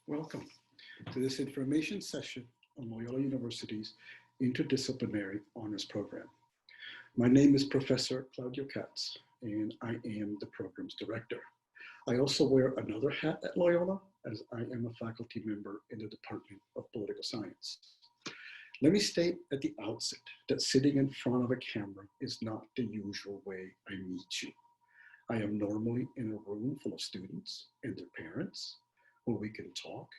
Welcome to this information session on Loyola University's Interdisciplinary Honors Program. My name is Professor Claudio Katz, and I am the program's director. I also wear another hat at Loyola, as I am a faculty member in the Department of Political Science. Let me state at the outset that sitting in front of a camera is not the usual way I meet you. I am normally in a room full of students and their parents, where we can talk,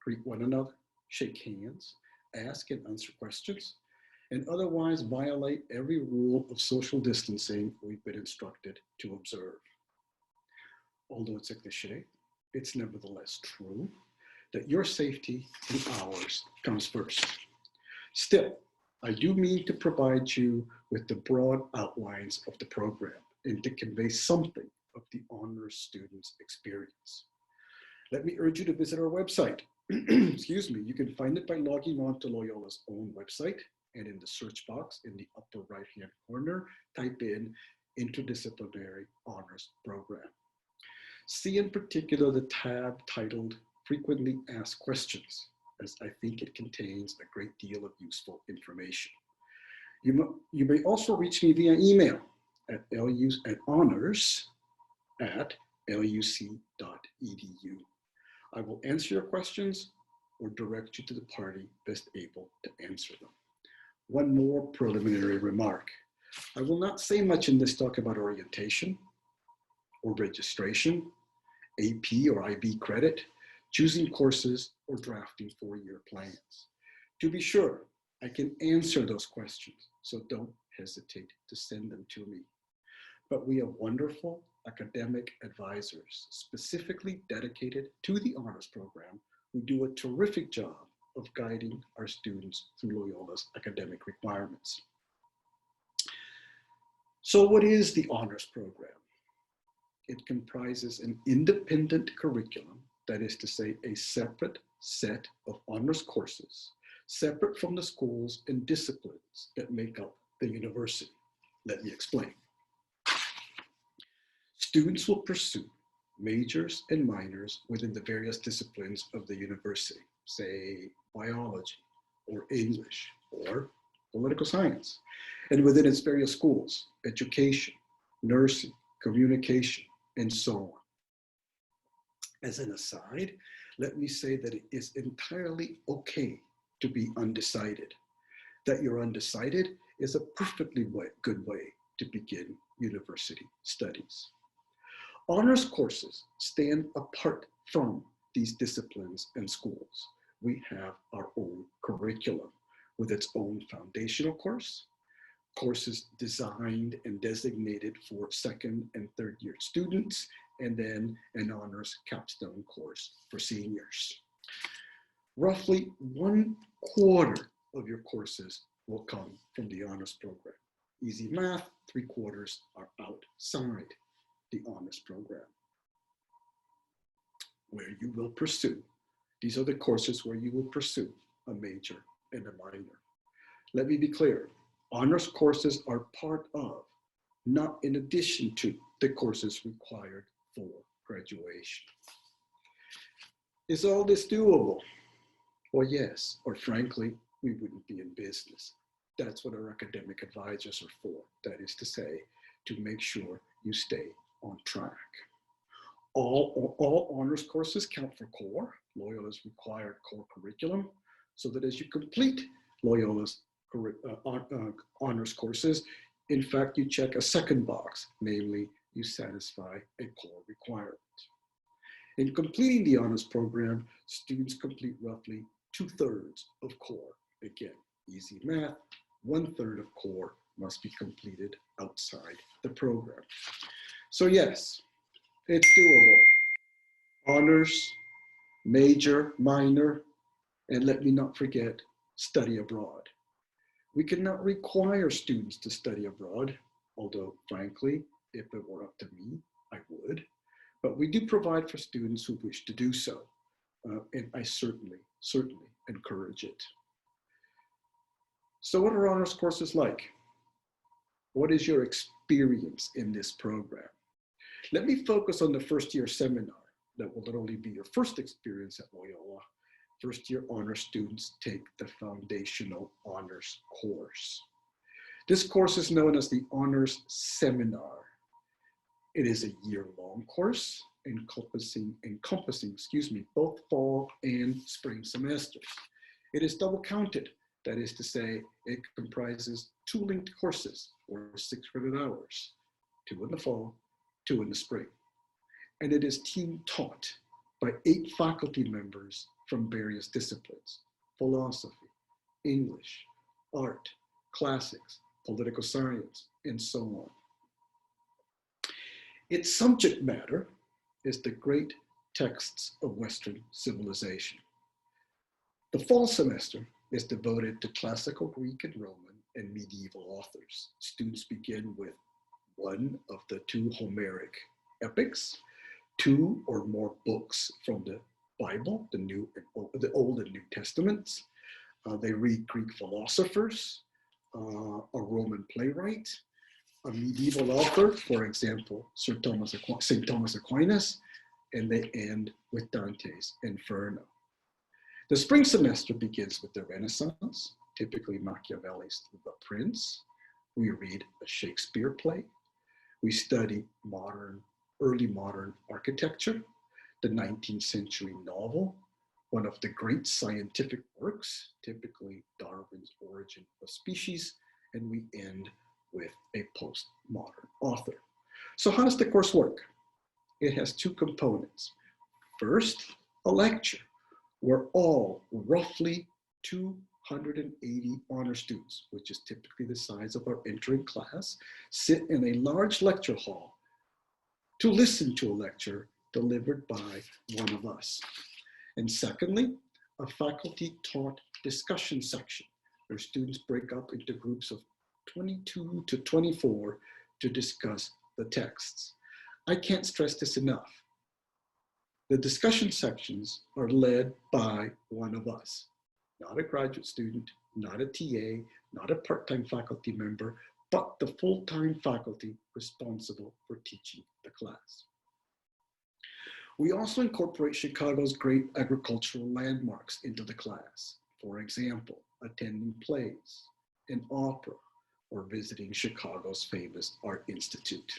greet one another, shake hands, ask and answer questions, and otherwise violate every rule of social distancing we've been instructed to observe. Although it's a cliche, it's nevertheless true that your safety and ours comes first. Still, I do mean to provide you with the broad outlines of the program and to convey something of the honors student's experience. Let me urge you to visit our website. Excuse me, you can find it by logging on to Loyola's own website, and in the search box in the upper right-hand corner, type in Interdisciplinary Honors Program. See in particular the tab titled Frequently Asked Questions, as I think it contains a great deal of useful information. You may also reach me via email at honors@luc.edu. I will answer your questions or direct you to the party best able to answer them. One more preliminary remark. I will not say much in this talk about orientation or registration, AP or IB credit, choosing courses, or drafting four-year plans. To be sure, I can answer those questions, so don't hesitate to send them to me. But we have wonderful academic advisors specifically dedicated to the honors program who do a terrific job of guiding our students through Loyola's academic requirements. So what is the honors program? It comprises an independent curriculum, that is to say, a separate set of honors courses, separate from the schools and disciplines that make up the university. Let me explain. Students will pursue majors and minors within the various disciplines of the university, say biology or English or political science, and within its various schools, education, nursing, communication, and so on. As an aside, let me say that it is entirely okay to be undecided. That you're undecided is a perfectly good way to begin university studies. Honors courses stand apart from these disciplines and schools. We have our own curriculum with its own foundational course, courses designed and designated for second and third year students, and then an honors capstone course for seniors. Roughly 1/4 of your courses will come from the honors program. Easy math, 3/4 are outside the honors program, where you will pursue. These are the courses where you will pursue a major and a minor. Let me be clear, honors courses are part of, not in addition to, the courses required for graduation. Is all this doable? Well, yes, or frankly, we wouldn't be in business. That's what our academic advisors are for. That is to say, to make sure you stay on track. All honors courses count for core, Loyola's required core curriculum, so that as you complete Loyola's honors courses, in fact, you check a second box, namely, you satisfy a core requirement. In completing the honors program, students complete roughly 2/3 of core. Again, easy math, 1/3 of core must be completed outside the program. So yes, it's doable. Honors, major, minor, and let me not forget, study abroad. We cannot require students to study abroad, although frankly, if it were up to me, I would. But we do provide for students who wish to do so, and I certainly encourage it. So what are honors courses like? What is your experience in this program? Let me focus on the first year seminar that will not only be your first experience at Loyola, first year honors students take the foundational honors course. This course is known as the Honors Seminar. It is a year-long course encompassing both fall and spring semesters. It is double counted. That is to say, it comprises 2 linked courses or 6 credit hours, 2 in the fall, 2 in the spring. And it is team taught by 8 faculty members from various disciplines: philosophy, English, art, classics, political science, and so on. Its subject matter is the great texts of Western civilization. The fall semester is devoted to classical Greek and Roman and medieval authors. Students begin with one of the 2 Homeric epics, 2 or more books from the Bible, the Old and New Testaments. They read Greek philosophers, a Roman playwright, a medieval author, for example, St. Thomas Aquinas, and they end with Dante's Inferno. The spring semester begins with the Renaissance, typically Machiavelli's The Prince. We read a Shakespeare play. We study early modern architecture, the 19th century novel, one of the great scientific works, typically Darwin's Origin of Species, and we end with a postmodern author. So how does the course work? It has 2 components. First, a lecture where all roughly 280 honor students, which is typically the size of our entering class, sit in a large lecture hall to listen to a lecture delivered by one of us. And secondly, a faculty-taught discussion section where students break up into groups of 22 to 24 to discuss the texts. I can't stress this enough. The discussion sections are led by one of us, not a graduate student, not a TA, not a part-time faculty member, but the full-time faculty responsible for teaching the class. We also incorporate Chicago's great agricultural landmarks into the class. For example, attending plays, an opera, or visiting Chicago's famous Art Institute.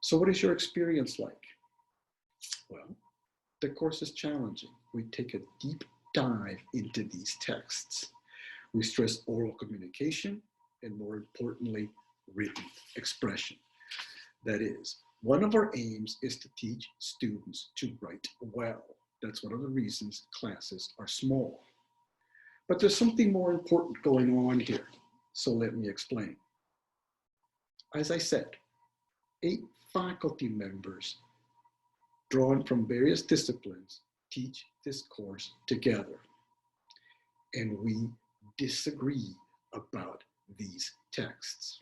So what is your experience like? Well, the course is challenging. We take a deep dive into these texts. We stress oral communication and, more importantly, written expression. That is, one of our aims is to teach students to write well. That's one of the reasons classes are small. But there's something more important going on here. So let me explain. As I said, 8 faculty members drawn from various disciplines teach this course together. And we disagree about these texts.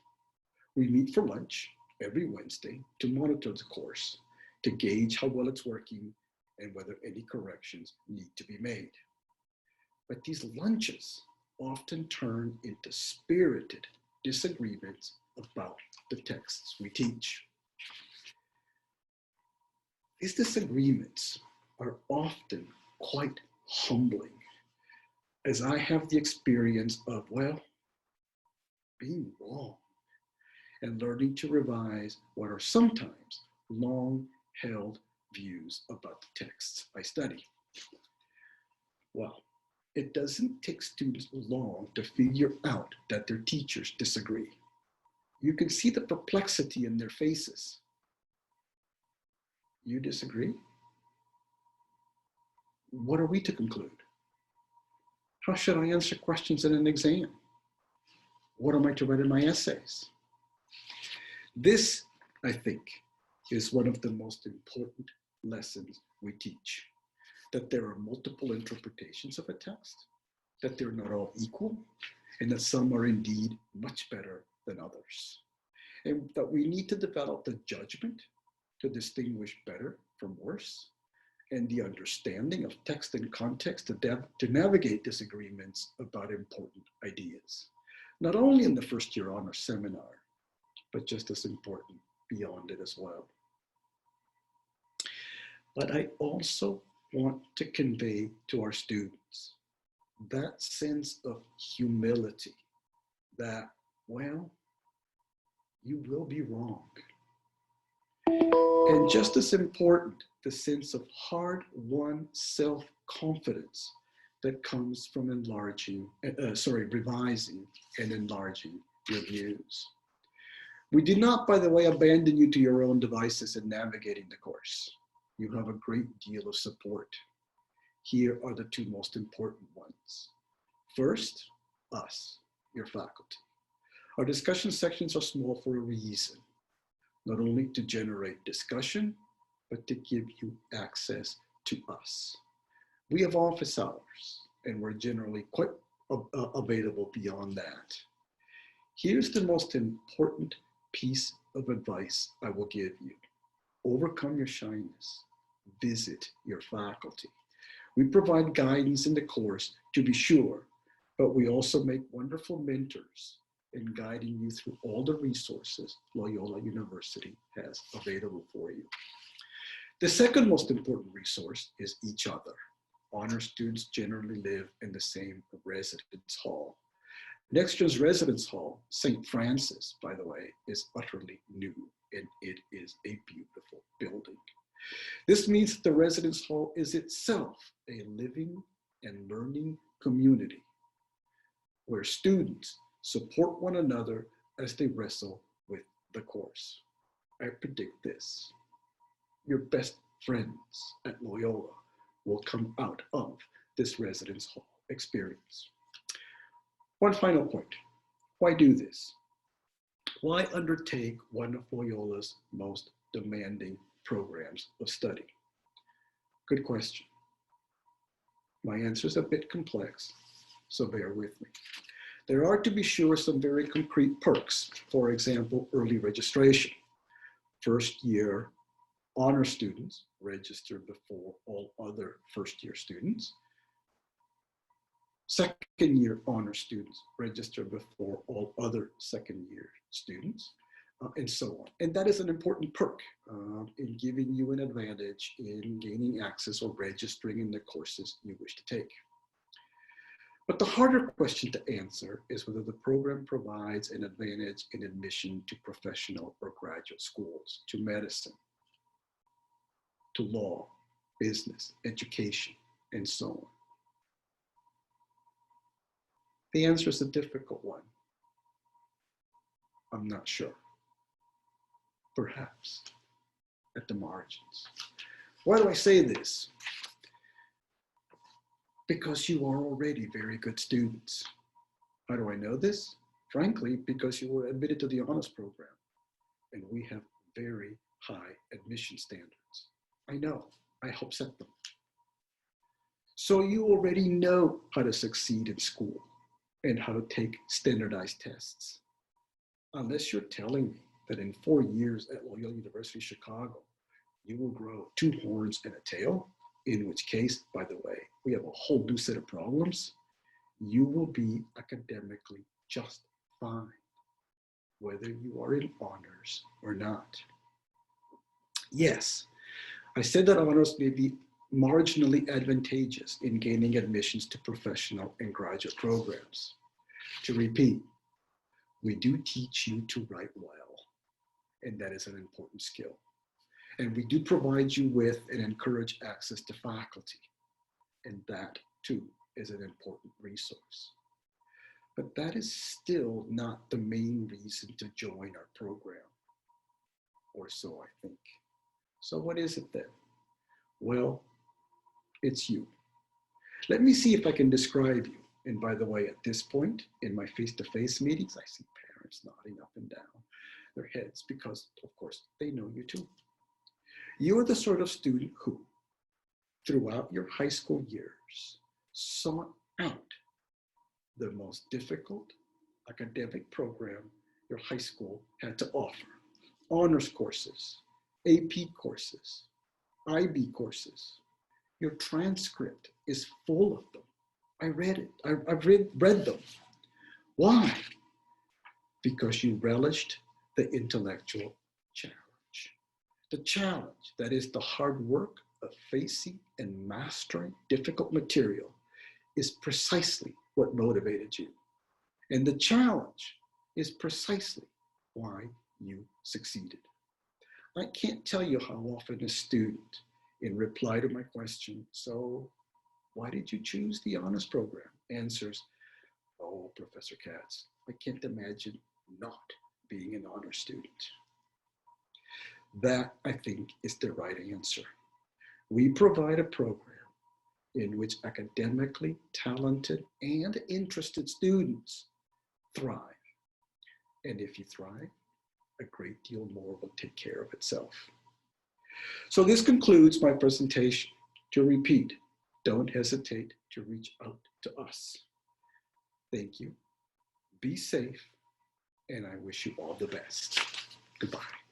We meet for lunch every Wednesday to monitor the course, to gauge how well it's working and whether any corrections need to be made. But these lunches often turn into spirited disagreements about the texts we teach. These disagreements are often quite humbling, as I have the experience of, well, being wrong and learning to revise what are sometimes long-held views about the texts I study. Well, it doesn't take students long to figure out that their teachers disagree. You can see the perplexity in their faces. You disagree? What are we to conclude? How should I answer questions in an exam? What am I to write in my essays? This, I think, is one of the most important lessons we teach. That there are multiple interpretations of a text, that they're not all equal, and that some are indeed much better than others. And that we need to develop the judgment to distinguish better from worse, and the understanding of text and context to navigate disagreements about important ideas. Not only in the first year honor seminar, but just as important beyond it as well. But I also want to convey to our students that sense of humility that, well, you will be wrong. And just as important, the sense of hard-won self-confidence that comes from revising and enlarging your views. We did not, by the way, abandon you to your own devices in navigating the course. You have a great deal of support. Here are the two most important ones. First, us, your faculty. Our discussion sections are small for a reason, not only to generate discussion, but to give you access to us. We have office hours, and we're generally quite available beyond that. Here's the most important piece of advice I will give you. Overcome your shyness. Visit your faculty. We provide guidance in the course, to be sure, but we also make wonderful mentors in guiding you through all the resources Loyola University has available for you. The second most important resource is each other. Honor students generally live in the same residence hall. Nextgen's residence hall, St. Francis, by the way, is utterly new, and it is a beautiful building. This means that the residence hall is itself a living and learning community where students support one another as they wrestle with the course. I predict this. Your best friends at Loyola will come out of this residence hall experience. One final point. Why do this? Why undertake one of Loyola's most demanding programs of study? Good question. My answer is a bit complex, so bear with me. There are, to be sure, some very concrete perks. For example, early registration. First year honor students register before all other first year students. Second year honor students register before all other second year students, and so on. And that is an important perk in giving you an advantage in gaining access or registering in the courses you wish to take. But the harder question to answer is whether the program provides an advantage in admission to professional or graduate schools, to medicine, to law, business, education, and so on. The answer is a difficult one. I'm not sure. Perhaps at the margins. Why do I say this? Because you are already very good students. How do I know this? Frankly, because you were admitted to the honors program, and we have very high admission standards. I know, I help set them. So you already know how to succeed in school and how to take standardized tests. Unless you're telling me that in 4 years at Loyola University Chicago, you will grow 2 horns and a tail, in which case, by the way, we have a whole new set of problems, you will be academically just fine, whether you are in honors or not. Yes, I said that honors may be marginally advantageous in gaining admissions to professional and graduate programs. To repeat, we do teach you to write well, and that is an important skill. And we do provide you with and encourage access to faculty, and that too is an important resource. But that is still not the main reason to join our program, or so I think. So what is it then? Well, it's you. Let me see if I can describe you. And by the way, at this point in my face-to-face meetings, I see parents nodding up and down their heads because, of course, they know you too. You're the sort of student who, throughout your high school years, sought out the most difficult academic program your high school had to offer. Honors courses, AP courses, IB courses. Your transcript is full of them. I read it. I've read them. Why? Because you relished the intellectual challenge. The challenge, that is the hard work of facing and mastering difficult material is precisely what motivated you. And the challenge is precisely why you succeeded. I can't tell you how often a student, in reply to my question, so why did you choose the honors program, answers, oh, Professor Katz, I can't imagine not being an honors student. That, I think, is the right answer. We provide a program in which academically talented and interested students thrive. And if you thrive, a great deal more will take care of itself. So this concludes my presentation. To repeat, don't hesitate to reach out to us. Thank you. Be safe, and I wish you all the best. Goodbye.